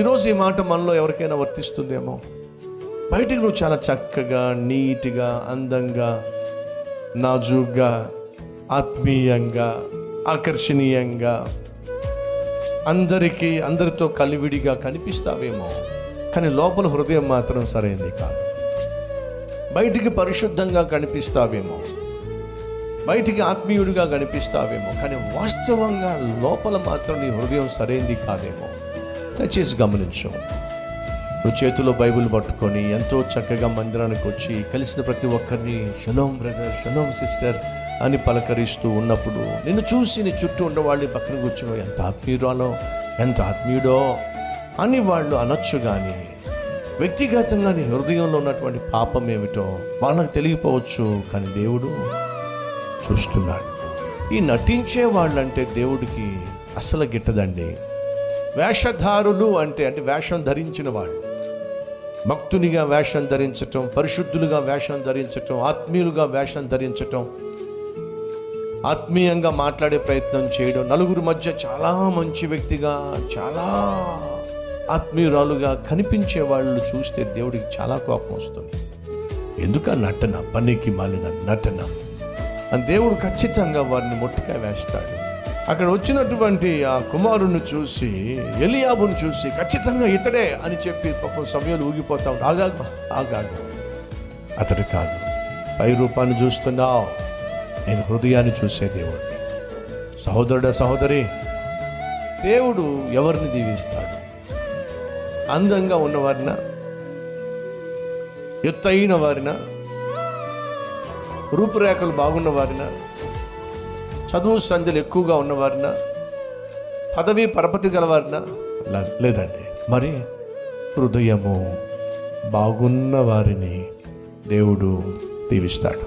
ఈరోజు ఈ మాట మనలో ఎవరికైనా వర్తిస్తుందేమో. బయటికి నువ్వు చాలా చక్కగా, నీట్గా, అందంగా, నాజూగ్గా, ఆత్మీయంగా, ఆకర్షణీయంగా, అందరితో కలివిడిగా కనిపిస్తావేమో, కానీ లోపల హృదయం మాత్రం సరైనది కాదు. బయటికి పరిశుద్ధంగా కనిపిస్తావేమో, బయటికి ఆత్మీయుడిగా కనిపిస్తావేమో, కానీ వాస్తవంగా లోపల మాత్రం నీ హృదయం సరైనది కాదేమో. దయచేసి గమనించు. నువ్వు చేతిలో బైబిల్ పట్టుకొని ఎంతో చక్కగా మందిరానికి వచ్చి కలిసిన ప్రతి ఒక్కరిని షలోమ్ బ్రదర్, షలోమ్ సిస్టర్ అని పలకరిస్తూ ఉన్నప్పుడు నిన్ను చూసి నీ చుట్టూ ఉన్న వాళ్ళని పక్కన కూర్చుని ఎంత ఆత్మీయురాలో, ఎంత ఆత్మీయుడో అని వాళ్ళు అనొచ్చు. కానీ వ్యక్తిగతంగా నీ హృదయంలో ఉన్నటువంటి పాపం ఏమిటో వాళ్ళకి తెలియపోవచ్చు, కానీ దేవుడు చూస్తున్నాడు. ఈ నటించే వాళ్ళంటే దేవుడికి అసలు గిట్టదండి. వేషధారులు అంటే వేషం ధరించిన వాళ్ళు, భక్తునిగా వేషం ధరించటం, పరిశుద్ధులుగా వేషం ధరించటం, ఆత్మీయులుగా వేషం ధరించటం, ఆత్మీయంగా మాట్లాడే ప్రయత్నం చేయడం, నలుగురు మధ్య చాలా మంచి వ్యక్తిగా, చాలా ఆత్మీయురాలుగా కనిపించే వాళ్ళు చూస్తే దేవుడికి చాలా కోపం వస్తుంది. ఎందుక నటన, పనికి మాలిన నటన అని దేవుడు ఖచ్చితంగా వారిని మొట్టిగా వేస్తాడు. అక్కడ వచ్చినటువంటి ఆ కుమారుణ్ణి చూసి, ఎలియాబుని చూసి ఖచ్చితంగా ఇతడే అని చెప్పి పాపం సమయాలు ఊగిపోతా ఉంటాడు. ఆగాడు, అతడు కాదు. పై రూపాన్ని చూస్తున్నావు, నేను హృదయాన్ని చూసే దేవుడిని. సహోదరుడా, సహోదరి, దేవుడు ఎవరిని దీవిస్తాడు? అందంగా ఉన్నవారిన, ఎత్తైన వారిన, రూపురేఖలు బాగున్న వారిన, చదువు సంధ్యలు ఎక్కువగా ఉన్నవారిన, పదవి పరపతి గలవారిన? లేదండి. మరి హృదయము బాగున్న వారిని దేవుడు దీవిస్తాడు.